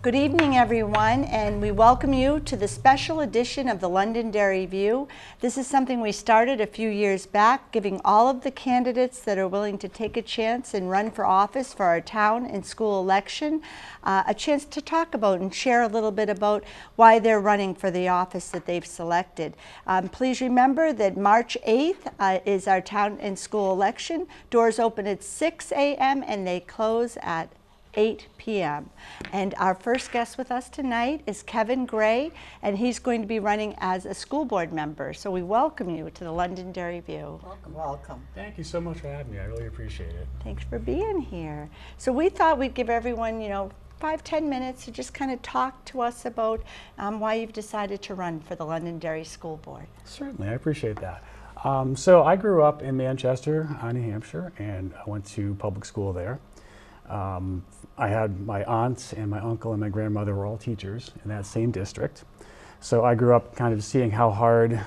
Good evening, everyone, and we welcome you to the special edition of the Londonderry View. This is something we started a few years back, giving all of the candidates that are willing to take a chance and run for office for our town and school election a chance to talk about and share a little bit about why they're running for the office that they've selected. Please remember that March 8th is our town and school election. Doors open at 6 a.m. and they close at 8 p.m. And our first guest with us tonight is Kevin Gray, and he's going to be running as a school board member. So we welcome you to the Londonderry View. Welcome. Welcome. Thank you so much for having me. I really appreciate it. Thanks for being here. So we thought we'd give everyone, 5-10 minutes to just kind of talk to us about why you've decided to run for the Londonderry School Board. Certainly, I appreciate that. So I grew up in Manchester, New Hampshire, and I went to public school there. I had my aunt and my uncle and my grandmother were all teachers in that same district. So I grew up kind of seeing how hard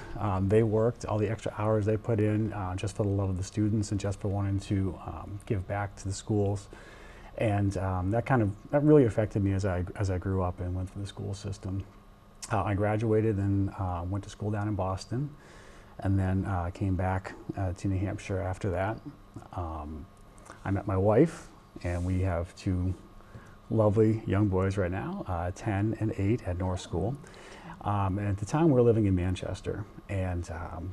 they worked, all the extra hours they put in, just for the love of the students and just for wanting to give back to the schools. And that really affected me as I grew up and went through the school system. I graduated and went to school down in Boston, and then came back to New Hampshire after that. I met my wife, and we have two lovely young boys right now, 10 and 8 at North School. And at the time we were living in Manchester, and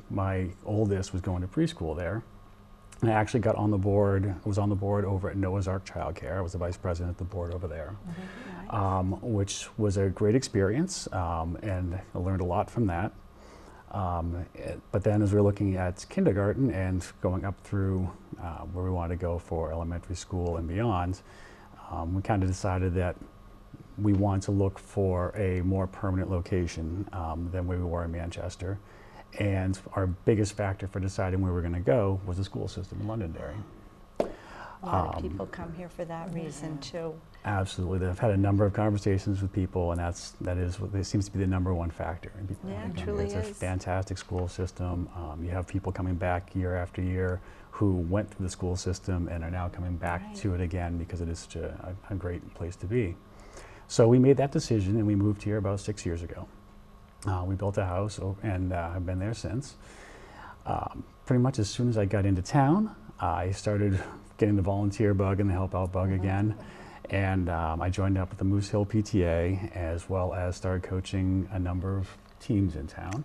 my oldest was going to preschool there. And I actually was on the board over at Noah's Ark Childcare. I was the vice president of the board over there, which was a great experience, and I learned a lot from that. But then as we were looking at kindergarten and going up through where we wanted to go for elementary school and beyond, we kind of decided that we wanted to look for a more permanent location than where we were in Manchester. And our biggest factor for deciding where we were going to go was the school system in Londonderry. A lot of people come here for that reason too. Absolutely. I've had a number of conversations with people, and that seems to be the number one factor. And people it truly is. It's a fantastic school system. You have people coming back year after year who went through the school system and are now coming back to it again because it is such a great place to be. So we made that decision, and we moved here about 6 years ago. We built a house, and I've been there since. Pretty much as soon as I got into town, I started getting the volunteer bug and the help out bug again. And I joined up with the Moose Hill PTA, as well as started coaching a number of teams in town.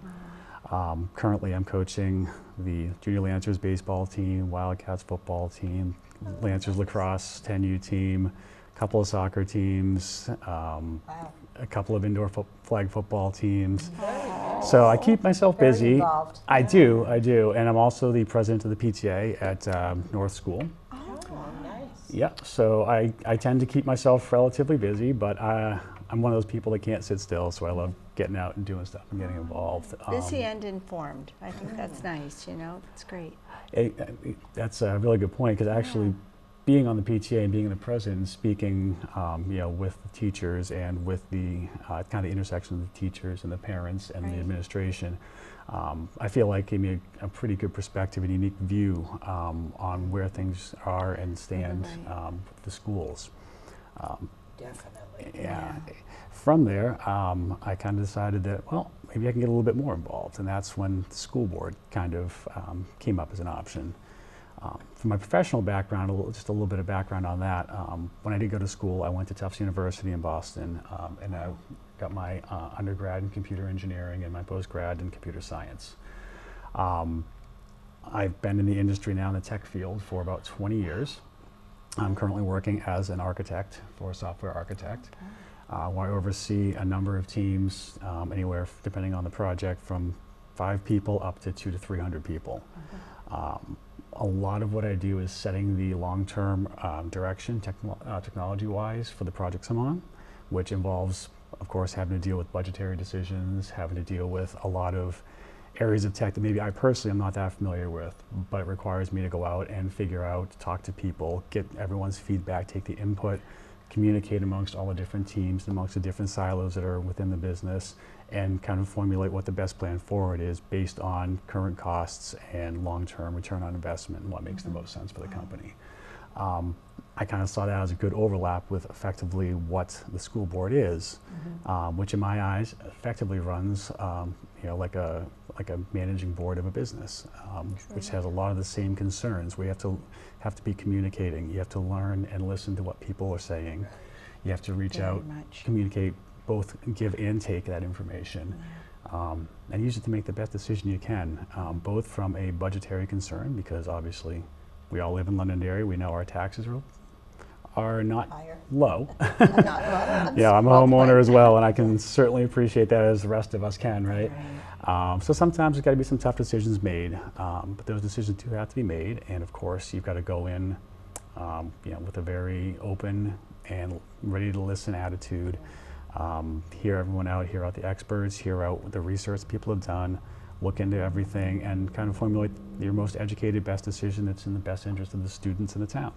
Currently I'm coaching the Junior Lancers baseball team, Wildcats football team, Lancers lacrosse 10U team, a couple of soccer teams, a couple of indoor flag football teams. So I keep myself busy. Involved. I do, and I'm also the president of the PTA at North School. Yeah, so I tend to keep myself relatively busy, but I'm one of those people that can't sit still, so I love getting out and doing stuff and getting involved. Busy and informed. I think that's nice, It's great. That's a really good point, because actually being on the PTA and being the president and speaking with the teachers and with the kind of the intersection of the teachers and the parents and the administration, I feel like gave me a pretty good perspective and unique view on where things are and stand with the schools. Definitely. Yeah. From there, I kind of decided that, maybe I can get a little bit more involved, and that's when the school board kind of came up as an option. From my professional background, just a little bit of background on that. When I did go to school, I went to Tufts University in Boston, and I got my undergrad in computer engineering and my postgrad in computer science. I've been in the industry now in the tech field for about 20 years. I'm currently working as an architect for a software architect, where I oversee a number of teams, anywhere, depending on the project, from 5 people up to 200 to 300 people. A lot of what I do is setting the long-term direction, technology-wise, for the projects I'm on, which involves, of course, having to deal with budgetary decisions, having to deal with a lot of areas of tech that maybe I personally am not that familiar with, but it requires me to go out and figure out, talk to people, get everyone's feedback, take the input, communicate amongst all the different teams, amongst the different silos that are within the business, and kind of formulate what the best plan forward is based on current costs and long-term return on investment and what makes the most sense for the company. I kind of saw that as a good overlap with effectively what the school board is, which in my eyes effectively runs, like a managing board of a business, which has a lot of the same concerns. We have to be communicating. You have to learn and listen to what people are saying. You have to reach out, communicate, both give and take that information, and use it to make the best decision you can, both from a budgetary concern, because obviously we all live in Londonderry. We know our taxes are not low. Yeah, I'm a homeowner as well, and I can certainly appreciate that as the rest of us can, right? So sometimes there's got to be some tough decisions made, but those decisions do have to be made, and of course you've got to go in, with a very open and ready to listen attitude. Hear everyone out, hear out the experts, hear out the research people have done, look into everything, and kind of formulate your most educated, best decision that's in the best interest of the students in the town.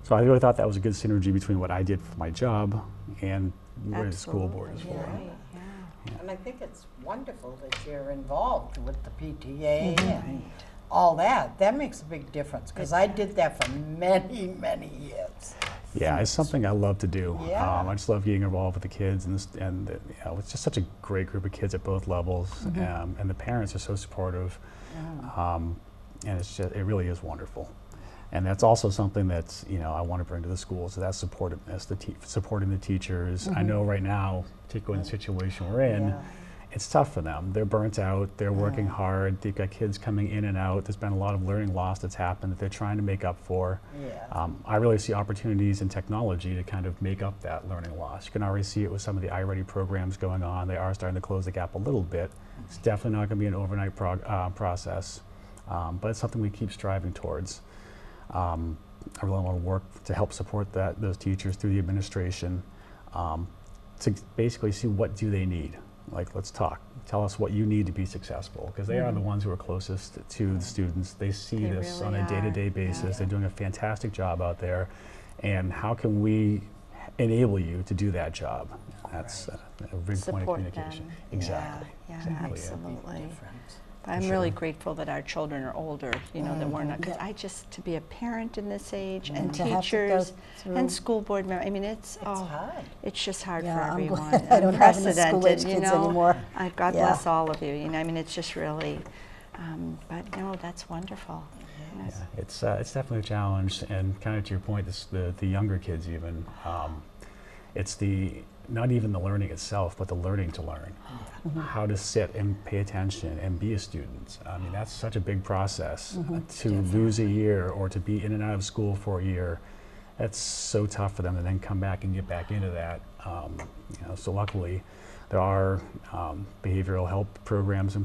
So I really thought that was a good synergy between what I did for my job and where the school board is for. Yeah. And I think it's wonderful that you're involved with the PTA and all that. That makes a big difference, because I did that for many, many years. Yeah, it's something I love to do. Yeah. I just love getting involved with the kids, and it's just such a great group of kids at both levels, and the parents are so supportive, and it really is wonderful. And that's also something that's, I want to bring to the schools, so that's supportiveness, supporting the teachers. I know right now, particularly in the situation we're in, it's tough for them. They're burnt out, they're working hard, they've got kids coming in and out. There's been a lot of learning loss that's happened that they're trying to make up for. I really see opportunities in technology to kind of make up that learning loss. You can already see it with some of the iReady programs going on. They are starting to close the gap a little bit. It's definitely not going to be an overnight process, but it's something we keep striving towards. I really want to work to help support those teachers through the administration, to basically see what do they need. Like, let's talk. Tell us what you need to be successful, because they are the ones who are closest to the students. They see this really on a day-to-day basis. They're doing a fantastic job out there, and how can we enable you to do that job? That's a big point of communication. Them. Exactly. Yeah, Exactly, absolutely. Difference. I'm sure. really grateful that our children are older, that we're not, because to be a parent in this age, and to have to go teachers, through- and school board members, I mean, it's hard. it's just hard Yeah, for I'm everyone. glad I don't have any school-age Unprecedented, kids anymore. God Yeah. bless all of you, I mean, it's just really, but no, that's wonderful. Yes. Yeah, it's definitely a challenge, and kind of to your point, the younger kids even, it's not even the learning itself, but the learning to learn. How to sit and pay attention and be a student. I mean, that's such a big process. To lose a year or to be in and out of school for a year, that's so tough for them to then come back and get back into that. So luckily, there are behavioral health programs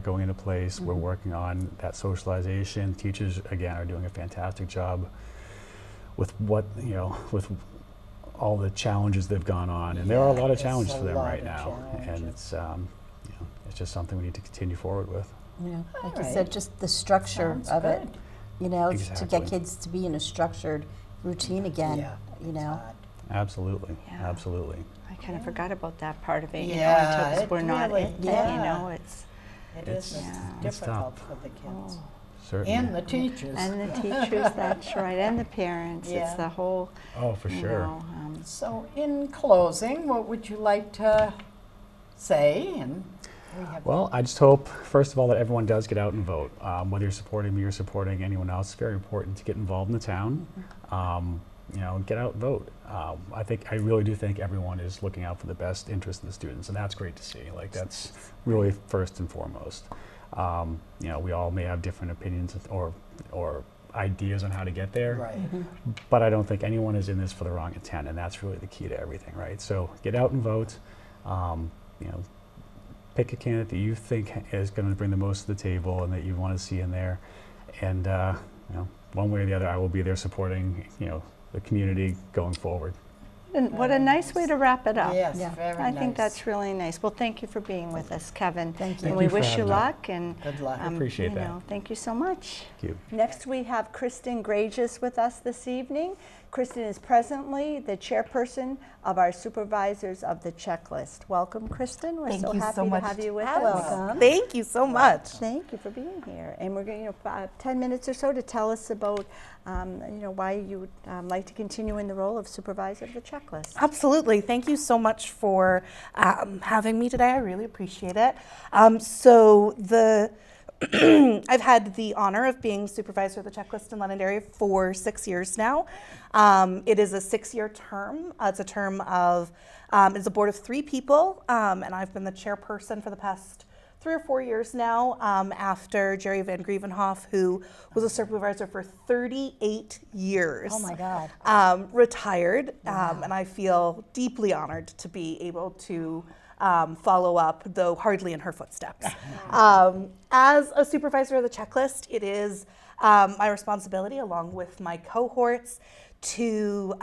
going into place. We're working on that socialization. Teachers, again, are doing a fantastic job with with all the challenges they've gone on, and there are a lot of challenges for them right now, and it's just something we need to continue forward with. Yeah, like you Alright. said, just the structure Sounds of it, good. to Exactly. get kids to be in a structured routine again, Yeah, you know. hard. Absolutely, Yeah. absolutely. I kind of forgot about that part of it, Yeah, until it we're not really- in it, yeah. it's, It is It's difficult tough. for the kids. Certainly. And the teachers. and the teachers, that's right, and the parents, it's Yeah. the whole, Oh, for sure. So in closing, what would you like to say? And we have Well, I just hope, first of all, that everyone does get out and vote. Whether you're supporting me or supporting anyone else, it's very important to get involved in the town. Get out and vote. I really do think everyone is looking out for the best interest of the students, and that's great to see. Like, that's really first and foremost. We all may have different opinions or ideas on how to get there. right. But I don't think anyone is in this for the wrong intent, and that's really the key to everything, right? So get out and vote. Pick a candidate that you think is going to bring the most to the table and that you want to see in there. And one way or the other, I will be there supporting the community going forward. And what a nice way to wrap it up. Yes, Yeah. very nice. I think that's really nice. Well, thank you for being with us, Kevin. Thank you. And Thank we you for wish you having me. luck, and Good luck. I appreciate that. Thank you so much. Thank you. Next, we have Kristen Grages with us this evening. Kristen is presently the chairperson of our Supervisors of the Checklist. Welcome, Kristen. We're Thank so you happy so much. to have you with us. Welcome. Thank you so much. Thank you for being here. And we're going to 10 minutes or so to tell us about why you would like to continue in the role of Supervisor of the Checklist. Absolutely. Thank you so much for having me today. I really appreciate it. I've had the honor of being Supervisor of the Checklist in Londonderry for 6 years now. It is a 6-year term. It's a term of, it's a board of 3 people, and I've been the chairperson for the past 3 or 4 years now, after Jerry Van Grievenhoff, who was a supervisor for 38 years. Oh my God. Retired, and I feel deeply honored to be able to follow up, though hardly in her footsteps. As a supervisor of the checklist, it is my responsibility, along with my cohorts, to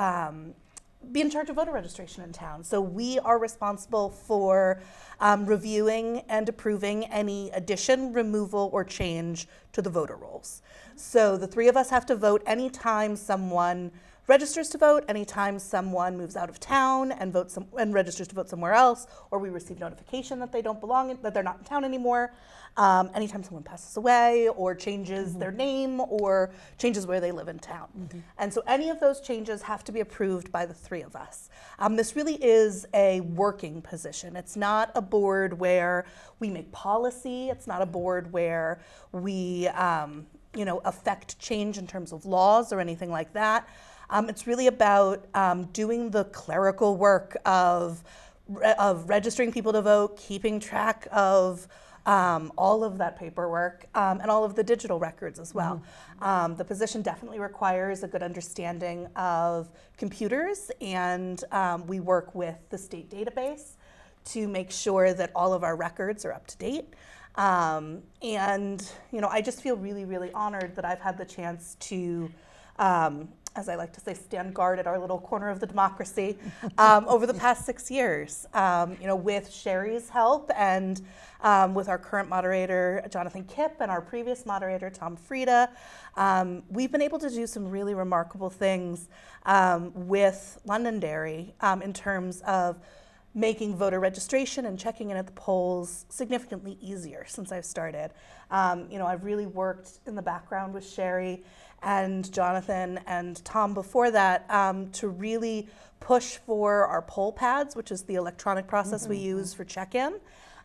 be in charge of voter registration in town. So we are responsible for reviewing and approving any addition, removal, or change to the voter rolls. So the 3 of us have to vote anytime someone registers to vote, anytime someone moves out of town and registers to vote somewhere else, or we receive notification that that they're not in town anymore, anytime someone passes away or changes their name or changes where they live in town. And so any of those changes have to be approved by the 3 of us. This really is a working position. It's not a board where we make policy. It's not a board where we affect change in terms of laws or anything like that. It's really about doing the clerical work of registering people to vote, keeping track of all of that paperwork, and all of the digital records as well. The position definitely requires a good understanding of computers, and we work with the state database to make sure that all of our records are up to date. I just feel really, really honored that I've had the chance to as I like to say, stand guard at our little corner of the democracy over the past 6 years. With Sherry's help and with our current moderator, Jonathan Kipp, and our previous moderator, Tom Frieda, we've been able to do some really remarkable things with Londonderry in terms of making voter registration and checking in at the polls significantly easier since I've started. I've really worked in the background with Sherry and Jonathan and Tom before that to really push for our poll pads, which is the electronic process we use for check-in,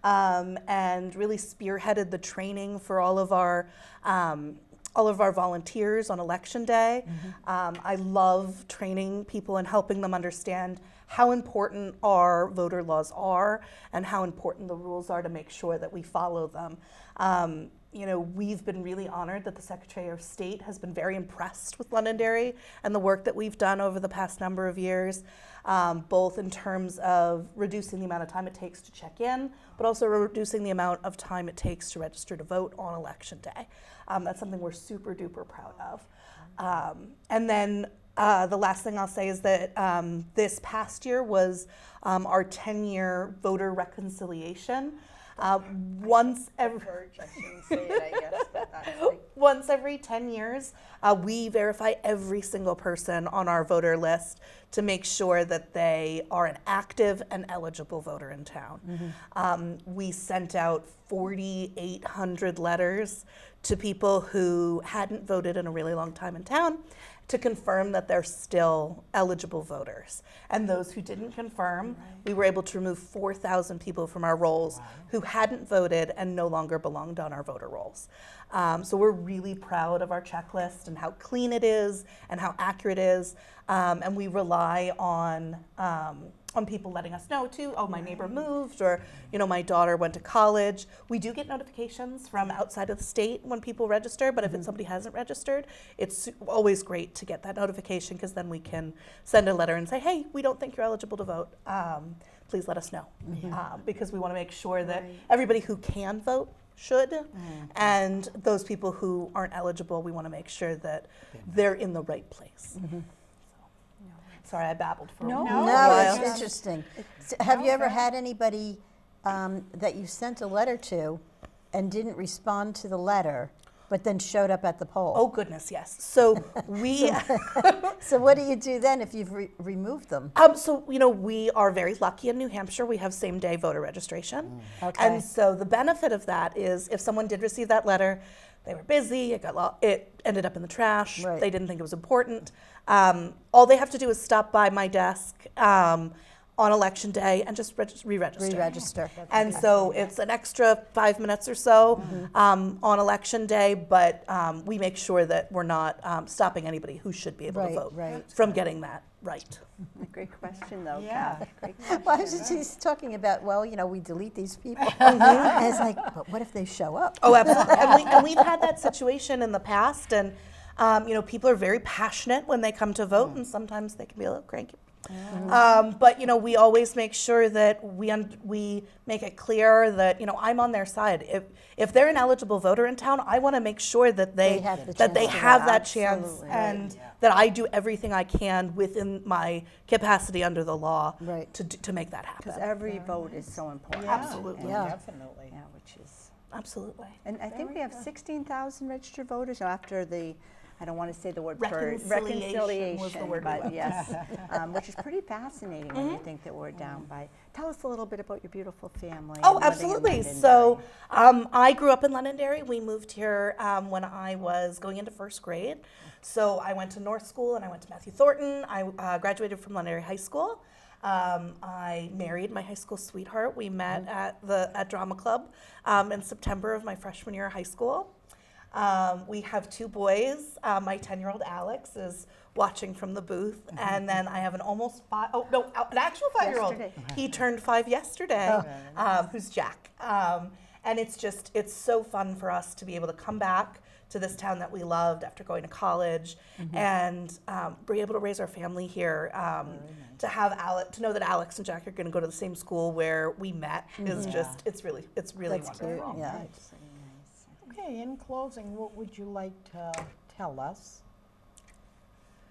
and really spearheaded the training for all of our volunteers on election day. I love training people and helping them understand how important our voter laws are and how important the rules are to make sure that we follow them. We've been really honored that the Secretary of State has been very impressed with Londonderry and the work that we've done over the past number of years, both in terms of reducing the amount of time it takes to check in, but also reducing the amount of time it takes to register to vote on election day. That's something we're super duper proud of. And then the last thing I'll say is that this past year was our 10-year voter reconciliation. Once every 10 years, we verify every single person on our voter list to make sure that they are an active and eligible voter in town. We sent out 4,800 letters to people who hadn't voted in a really long time in town to confirm that they're still eligible voters. And those who didn't confirm, we were able to remove 4,000 people from our rolls who hadn't voted and no longer belonged on our voter rolls. So we're really proud of our checklist and how clean it is and how accurate it is. And we rely on people letting us know too, my neighbor moved, or my daughter went to college. We do get notifications from outside of the state when people register, but if somebody hasn't registered, it's always great to get that notification, because then we can send a letter and say, hey, we don't think you're eligible to vote. Please let us know. Because we want to make sure that everybody who can vote should, and those people who aren't eligible, we want to make sure that they're in the right place. Sorry, I babbled for a while. No, it's interesting. Have you ever had anybody that you sent a letter to and didn't respond to the letter, But then showed up at the poll. Oh goodness, yes. So we, So what do you do then if you've removed them? so we are very lucky in New Hampshire. We have same-day voter registration, Okay. and so the benefit of that is if someone did receive that letter, they were busy. It ended up in the trash. Right. They didn't think it was important. All they have to do is stop by my desk on election day and just re-register. Re-register. And so it's an extra 5 minutes or so on election day, but we make sure that we're not stopping anybody who should be able Right, to vote right. from getting that right. Great question, though, Yeah. Kath. Great question. Well, I was just talking about, well, we delete these people. And it's like, but what if they show up? Oh, absolutely. And we've had that situation in the past, and people are very passionate when they come to vote, and sometimes they can be a little cranky. But we always make sure that we make it clear that I'm on their side. If they're an eligible voter in town, I want to make sure that they have the that chance they to have vote. that chance, Absolutely. and that I do everything I can within my capacity under the law Right. to make that happen. Because every vote is so important. Absolutely. Yeah. Definitely. Yeah, which is, Absolutely. and I think we have 16,000 registered voters after the, I don't want to say the word Reconciliation was the word we but went yes, which is pretty fascinating when you think that we're down by. Tell us a little bit about your beautiful family. Oh, and living in absolutely. So Londonderry. I grew up in Londonderry. We moved here when I was going into first grade. So I went to North School and I went to Matthew Thornton. I graduated from Londonderry High School. I married my high school sweetheart. We met at Drama Club in September of my freshman year of high school. We have two boys. My 10-year-old Alex is watching from the booth, and then I have an an actual 5-year-old. Yesterday. He turned 5 yesterday, who's Jack. And it's so fun for us to be able to come back to this town that we loved after going to college, and be able to raise our family here. To know that Alex and Jack are going to go to the same school where we met is it's really That's wonderful. cute, yeah. Okay, in closing, what would you like to tell us?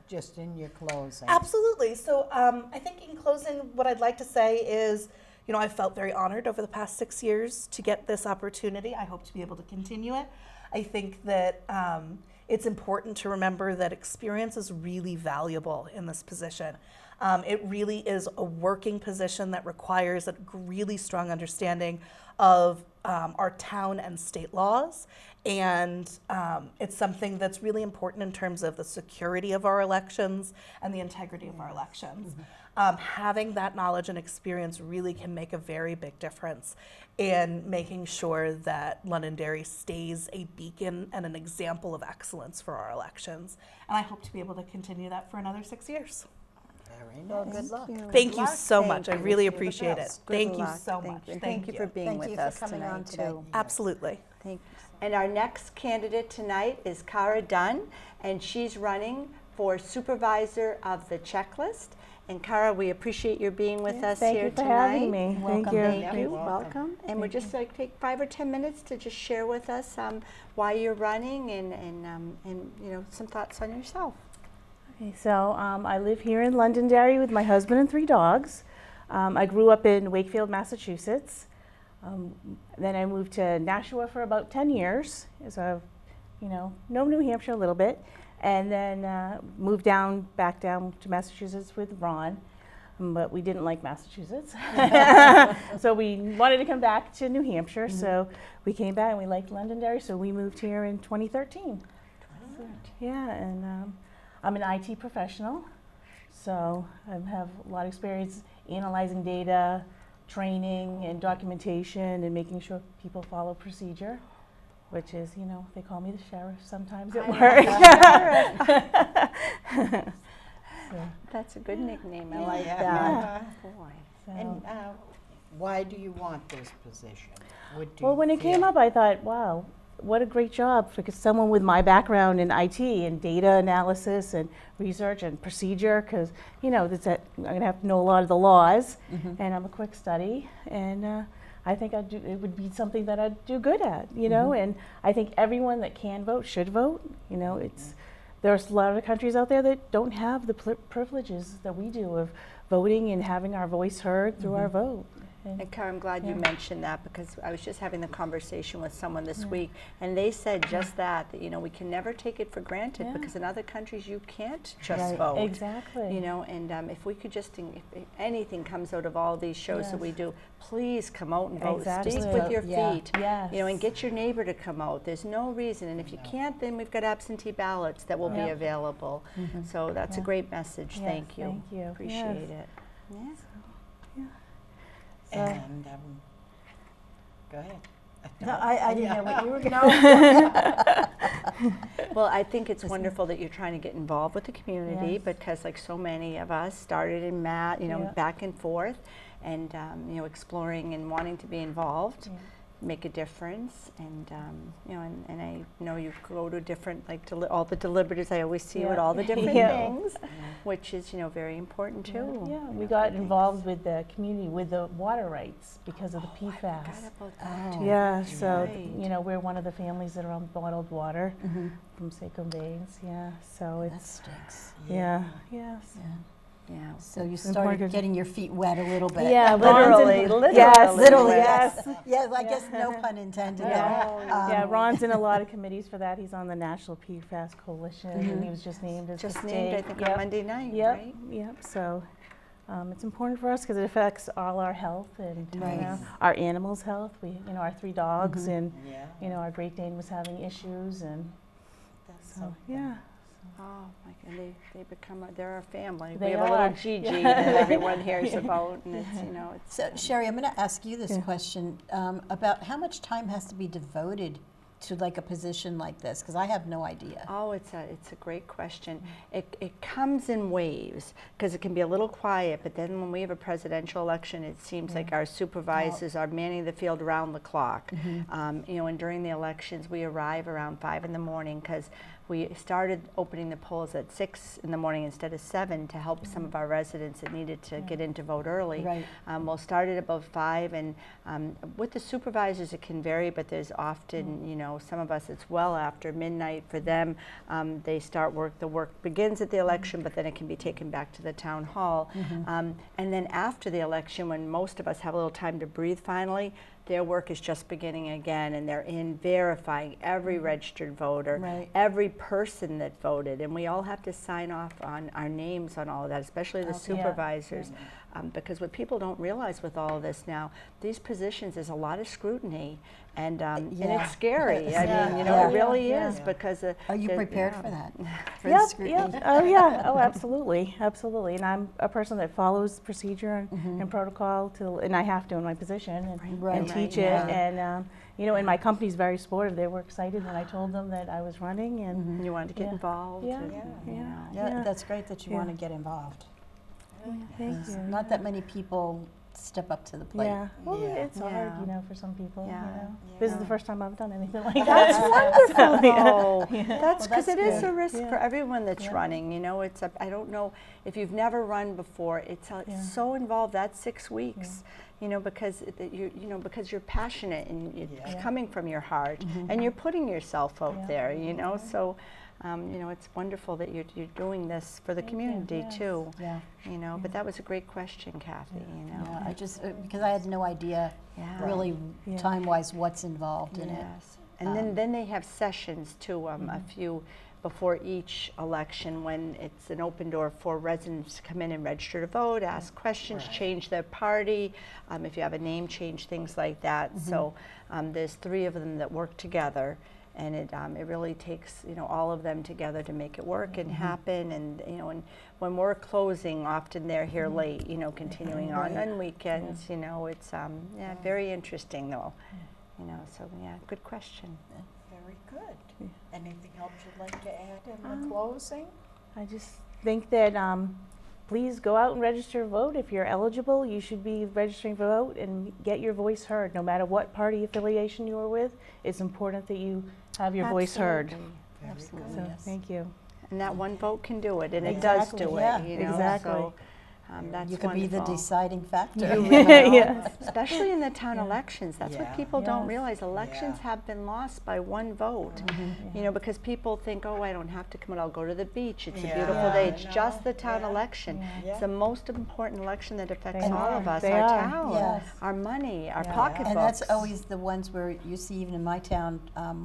Just in your closing. Absolutely. So I think in closing, what I'd like to say is, I felt very honored over the past 6 years to get this opportunity. I hope to be able to continue it. I think that it's important to remember that experience is really valuable in this position. It really is a working position that requires a really strong understanding of our town and state laws. And it's something that's really important in terms of the security of our elections and the integrity of our elections. Having that knowledge and experience really can make a very big difference in making sure that Londonderry stays a beacon and an example of excellence for our elections. And I hope to be able to continue that for another 6 years. Very Well, nice. good luck. Thank you so Thank much. I you. really Wish you the appreciate it. best. Good Thank you luck. so much. And thank you for being Thank with you for us coming tonight on today. too. Absolutely. Thank you. And our next candidate tonight is Cara Dunn, and she's running for Supervisor of the Checklist. And Cara, we appreciate your being with us Thank here you for tonight. having me. Thank you. Thank you. You're welcome. Welcome. And we'd just like to take 5 or 10 minutes to just share with us why you're running and some thoughts on yourself. Okay, so I live here in Londonderry with my husband and 3 dogs. I grew up in Wakefield, Massachusetts. Then I moved to Nashua for about 10 years, so know New Hampshire a little bit, and then moved back down to Massachusetts with Ron. But we didn't like Massachusetts. So we wanted to come back to New Hampshire, so we came back and we liked Londonderry, so we moved here in 2013. Yeah, and I'm an IT professional, so I have a lot of experience analyzing data, training and documentation, and making sure people follow procedure, which is, they call me the sheriff sometimes at work. That's a good nickname. I like Yeah. that. Boy. So- And why do you want this position? What do Well, you when it came feel? up, I thought, wow, what a great job for someone with my background in IT and data analysis and research and procedure, because, I'm going to have to know a lot of the laws, and I'm a quick study, and I think it would be something that I'd do good at, and I think everyone that can vote should vote. There's a lot of countries out there that don't have the privileges that we do of voting and having our voice heard through our vote. And Karen, I'm glad you mentioned that, because I was just having the conversation with someone this week, and they said just that we can never take it for granted, because in other countries you can't just vote. Exactly. And if we could just, if anything comes out of all these shows that we do, please come out and vote. Exactly. Speak with your Yeah. feet. Yes. And get your neighbor to come out. There's no reason, and if you can't, then we've got absentee ballots that will be available. So that's a great message. Yes, Thank you. thank you. Appreciate Yes. it. Yeah. And, go ahead. No, I didn't know what you were going to Well, I think it's wonderful that you're trying to get involved with the community, Yes. because like so many of us started in back and forth, and exploring and wanting to be involved, make a difference, and and I know you go to different, like all the deliberatives. I always see you at all the different things, which is very important too. Yeah, we got involved with the community with the water rights because of the PFAS. Forgot about that too. Yeah, so Right. we're one of the families that are on bottled water from Seco Bays. Yeah, so That it's stinks. yes. Yeah. So you important. started getting your feet wet a little bit. Yeah, Literally, yes, Literally, yes. yes. I guess no pun intended. Yeah, Ron's in a lot of committees for that. He's on the National PFAS Coalition, and he was just named as Just the named, I state. think, on Monday night, Yep, right? yep. So it's important for us because it affects all our health and Right. our animals' health. We, our 3 dogs, and Yeah. our Great Dane was having issues, and That's so yeah. Oh my God, they become they're our family. They we have a are. little Gigi that everyone hears about, and it's it's So Sherry, I'm going to ask you this question about how much time has to be devoted to like a position like this, because I have no idea. Oh, it's a great question. It comes in waves, because it can be a little quiet, but then when we have a presidential election, it seems like our supervisors are manning the field around the clock. And during the elections, we arrive around 5 in the morning, because we started opening the polls at 6 in the morning instead of 7 to help some of our residents that needed to get in to vote early. Right. We'll start at about 5, and with the supervisors it can vary, but there's often, some of us it's well after midnight for them. They start work, the work begins at the election, but then it can be taken back to the town hall. And then after the election, when most of us have a little time to breathe finally, their work is just beginning again, and they're in verifying every registered voter, Right. every person that voted, and we all have to sign off on our names on all of that, especially the supervisors, because what people don't realize with all of this now, these positions, there's a lot of scrutiny, and it's scary. I mean, it really is, because Are you the- prepared for that? For the Yep, scrutiny? yep. Oh yeah. Oh, absolutely, absolutely. And I'm a person that follows procedure and protocol and I have to in my position and teach it. And and my company's very supportive. They were excited when I told them that I was running, and you wanted to get involved. Yeah. and, Yeah, that's great that you want to get involved. thank you. Not that many people step up to the plate. Yeah. Well, Yeah. it's hard, for some people. Yeah. This is the first time I've done anything like That's that. wonderful. That's because that's it is good. a risk Yeah. for everyone that's running. It's I don't know if you've never run before. It's so involved. That's 6 weeks. Because because you're passionate and it's coming from your heart, and you're putting yourself out there. So. It's wonderful that you're doing this for the community too. Yeah. But that was a great question, Kathy. Yeah, I just because I had no idea really time-wise what's involved in it. Yes, and then they have sessions too, a few before each election, when it's an open door for residents to come in and register to vote, ask questions, change their party, if you have a name change, things like that. So there's 3 of them that work together. And it really takes all of them together to make it work and happen. And and when we're closing, often they're here late. Continuing on weekends. It's very interesting though. So good question. Very good. Anything else you'd like to add in the closing? I just think that please go out and register to vote. If you're eligible, you should be registering to vote and get your voice heard. No matter what party affiliation you are with, it's important that you have your voice heard. Absolutely. So thank you. And that one vote can do it, and it does do it. Yeah, Exactly. exactly. So, That's You could be the wonderful. deciding factor. Yes. Especially in the town elections. That's what Yeah. people don't Yes. realize. Elections Yeah. have been lost by one vote. You know, because people think, oh, I don't have to come out, I'll go to the beach. It's a Yeah. beautiful Yeah, day. I It's just know. the town Yeah. election. Yeah. It's the most important election that affects They all are. of us, They our are. town, Yes. our money, our Yeah. pocketbooks. And that's always the ones where you see, even in my town,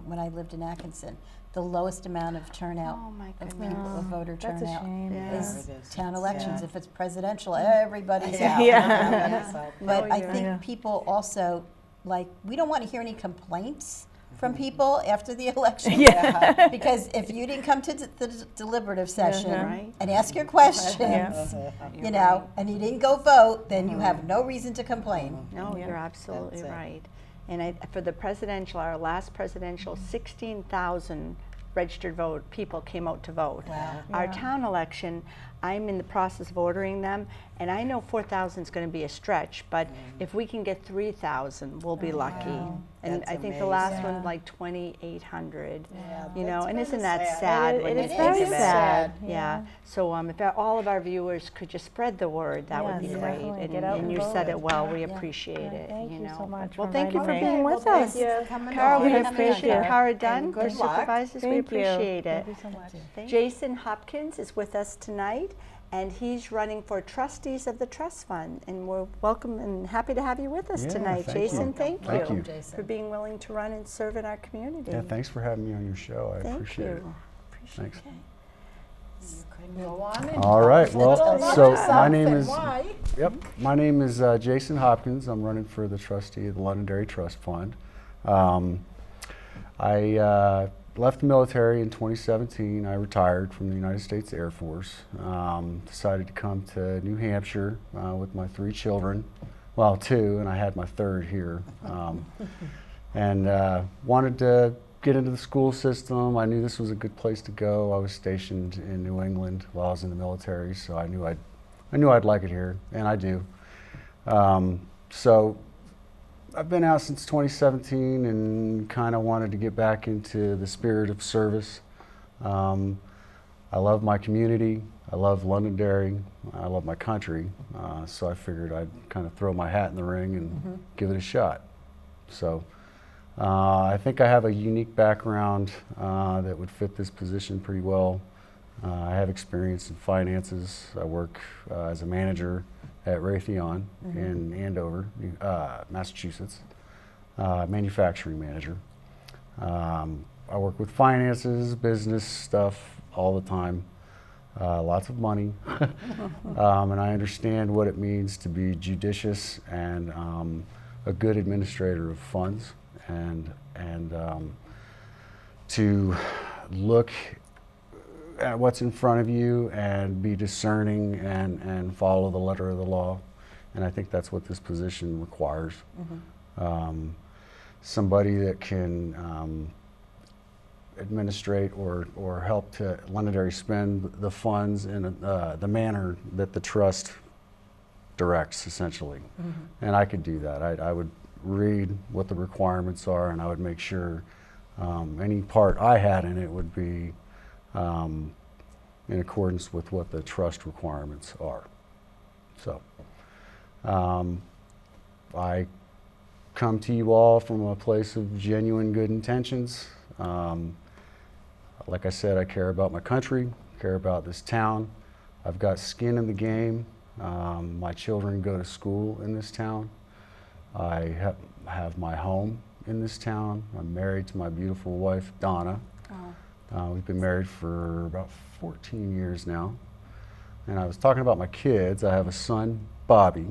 when I lived in Atkinson, the lowest amount of turnout Oh, my of goodness. people, of voter That's a turnout shame. Yeah. is It is. town elections. Yeah. If it's presidential, everybody's Yeah. out. Yeah. But No, I you're think right. people also, like, we don't want to hear any complaints from people after the election. Yeah. Because if you didn't come to the deliberative session Right. and ask your questions, Yeah. you know, and you didn't go vote, then you have no reason to complain. No, Yeah. you're absolutely That's it. right. And for the presidential, our last presidential, 16,000 registered vote people came out to vote. Wow. Our Yeah. town election, I'm in the process of ordering them, and I know 4,000 is going to be a stretch, but if we can get 3,000, we'll be lucky. wow. And That's I think the last amazing. one like 2,800. Yeah, You know, that's and isn't kinda that sad. sad It- when it you is think very of it? sad. Yeah. So if all of our viewers could just spread the word, that would be Yes, great. definitely. And, Get out and and you vote. said it well. We Yeah. appreciate Yeah, it. thank you know. so much Well, for thank you for inviting me. being Well, with thank us. you for Yes. coming Carol, on. we Yes, appreciate thank you. Cara Dunn And for good luck. Supervisors. We Thank you. appreciate it. Thank you so much. Jason Hopkins is with us tonight, and he's running for Trustees of the Trust Fund. And we're welcome and happy to have you with us Yeah, tonight, thank you. Jason. Thank you, Thank you. Jason. for being willing to run and serve in our community. Yeah, thanks for having me on your show. I Thank appreciate it. you. Appreciate Thanks. it. You can go on and All tell right, us a well, little about so yourself my name and is- why. Yep, my name is Jason Hopkins. I'm running for the trustee of the Londonderry Trust Fund. I left the military in 2017. I retired from the United States Air Force. Decided to come to New Hampshire with my 3 children. Well, 2, and I had my 3rd here. And wanted to get into the school system. I knew this was a good place to go. I was stationed in New England while I was in the military, so I knew I'd like it here, and I do. So I've been out since 2017 and kind of wanted to get back into the spirit of service. I love my community. I love Londonderry. I love my country. So I figured I'd kind of throw my hat in the ring and give it a shot. So I think I have a unique background that would fit this position pretty well. I have experience in finances. I work as a manager at Raytheon in Andover, Massachusetts, manufacturing manager. I work with finances, business stuff all the time, lots of money, and I understand what it means to be judicious and a good administrator of funds, and to look at what's in front of you and be discerning and follow the letter of the law. And I think that's what this position requires. Somebody that can administrate or help to Londonderry spend the funds in the manner that the trust directs, essentially. And I could do that. I would read what the requirements are, and I would make sure any part I had in it would be in accordance with what the trust requirements are. So I come to you all from a place of genuine good intentions. Like I said, I care about my country, care about this town. I've got skin in the game. My children go to school in this town. I have my home in this town. I'm married to my beautiful wife, Donna. We've been married for about 14 years now. And I was talking about my kids. I have a son, Bobby,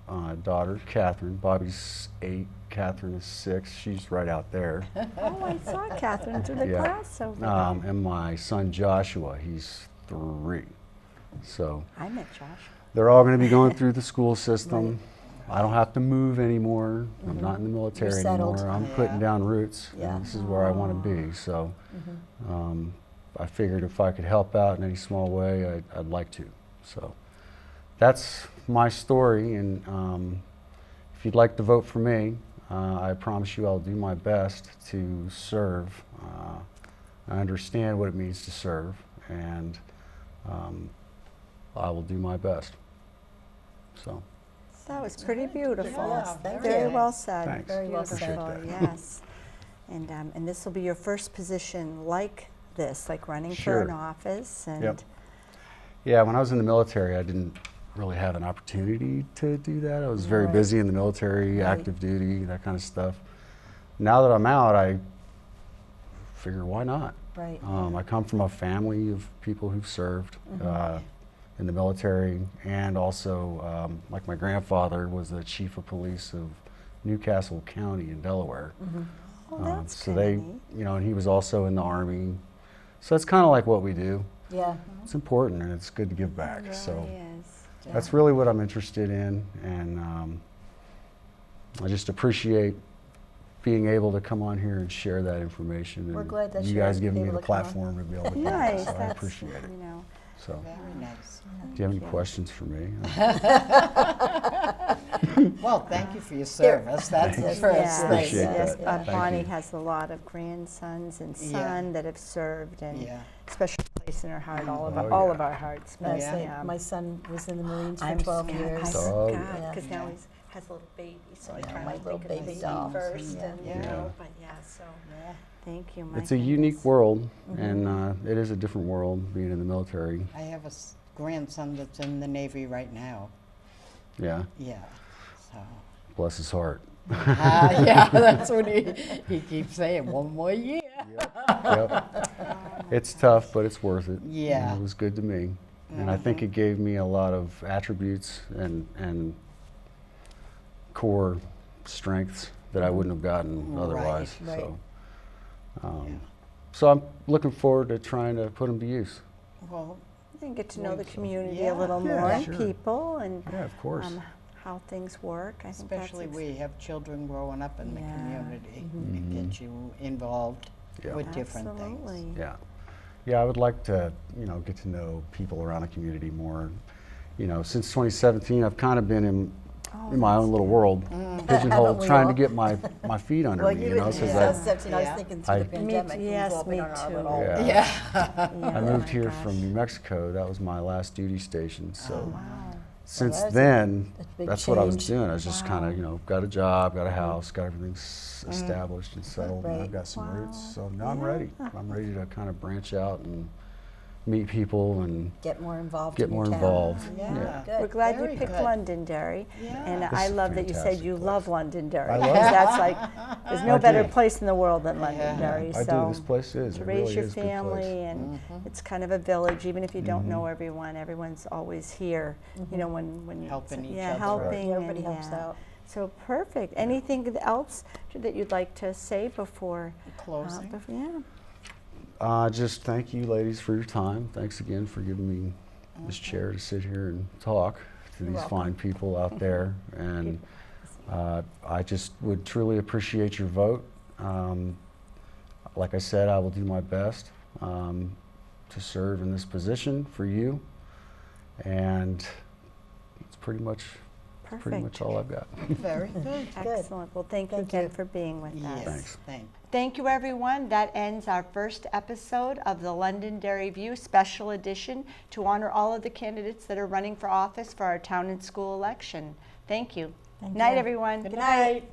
a daughter, Catherine. Bobby's 8, Catherine is 6. She's right out there. Oh, I saw Catherine through the Yeah. glass over there. And my son, Joshua, he's 3. So I met Josh. they're all going to be going through the school system. I don't have to move anymore. I'm not in the military You're settled. anymore. I'm Yeah. putting down roots. Yeah. And this is where I want to be. So I figured if I could help out in any small way, I'd like to. So that's my story. And if you'd like to vote for me, I promise you I'll do my best to serve. I understand what it means to serve, and I will do my best. So, That was pretty beautiful. Yes, thank Very you. well said. Thanks. Very well said. Beautiful, yes. And this will be your first position like this, like running for Sure. an office. And Yep. Yeah, when I was in the military, I didn't really have an opportunity to do that. I was very Right. busy in the military, Right. active duty, that kind of stuff. Now that I'm out, I figure, why not? Right. I come from a family of people who've served in the military, and also, like my grandfather was the chief of police of Newcastle County in Delaware. Oh, that's So kinda they, neat. you know, and he was also in the Army. So it's kind of like what we do. Yeah. It's important, and it's good to give back. It So really is. that's really what I'm interested in, and I just appreciate being able to come on here and share that information. We're and glad that you you're guys giving me able the to come on. platform to be able to do Nice. that. So I That's, appreciate it. you know. So, Very nice. do you have any questions for me? Well, thank you for your service. That's the Thanks. first Yes, thing. Appreciate yes. that. Thank Bonnie you. has a lot of grandsons and Yeah. son that have served, and Yeah. special place in her heart, all of, Oh, all yeah. of our hearts. That's Yeah. like my son was in the Marines for I'm 12 scared. years. Oh, I yeah. because now Yeah. he has a little baby, so I Yeah, try my to little think of the baby baby doll. first, Yeah. and you Yeah. know, but yeah, so Yeah. thank you. My It's a unique goodness. world, and it is a different world being in the military. I have a grandson that's in the Navy right now. Yeah, Yeah. So. bless his heart. Yeah, that's what he keeps saying. One more year. Yep. It's tough, but it's worth it. Yeah. And it was good to me. And I think it gave me a lot of attributes and core strengths that I wouldn't have gotten Right, otherwise. right. So, Yeah. so I'm looking forward to trying to put them to use. Well, And get to know the Wonderful. community Yeah. a little Yeah, more, and sure. people, and Yeah, of course. how things work. I think especially that's we have children growing up in the Yeah. community. Mhm. It gets you involved Yeah. with different things. Absolutely. Yeah. Yeah, I would like to, get to know people around the community more. Since 2017, I've kind of been in my own little world, Haven't pigeonholed, we trying all? to get my feet under Well, me, you you know, would, so Yeah. that 2017, I was Yeah. thinking through the I- pandemic. we've yes, all been me on our too. little- Yeah. Yeah, I oh moved my here gosh. from New Mexico. That was my last duty station. So Wow. since that's a- then, a big that's what I was change. doing. I was just kind of, got a job, got a house, got everything established and settled, and Right. I've got some Wow. roots. So now I'm Yeah. ready. I'm ready to kind of branch out and meet people and Get more involved get in your more town. involved. Yeah. Good. We're glad Very you picked good. Londonderry, Yeah. and This I is a love that you said fantastic you place. love Londonderry. I love because it. that's like, there's no I better do. place in the world than Yeah. Londonderry. I So do. This place is. to It raise really your is a good place. family, and it's kind of a village. Even if you don't know everyone, everyone's always here. You know, when you Helping each yeah, other. helping. Yeah, everybody and, helps yeah. out. So perfect. Anything else that you'd like to say before? Closing. Yeah. Just thank you, ladies, for your time. Thanks again for giving me this chair to sit here and talk to these welcome. fine people out there. And I just would truly appreciate your vote. Like I said, I will do my best to serve in this position for you. And it's pretty much all I've got. Very good. Excellent. Well, thank you Thank again you. for being with us. Yes. Thanks. Thank Thank you, everyone. That ends our first episode of the Londonderry View Special Edition to honor all of the candidates that are running for office for our town and school election. Thank you. Thank Night, you. everyone. Good night.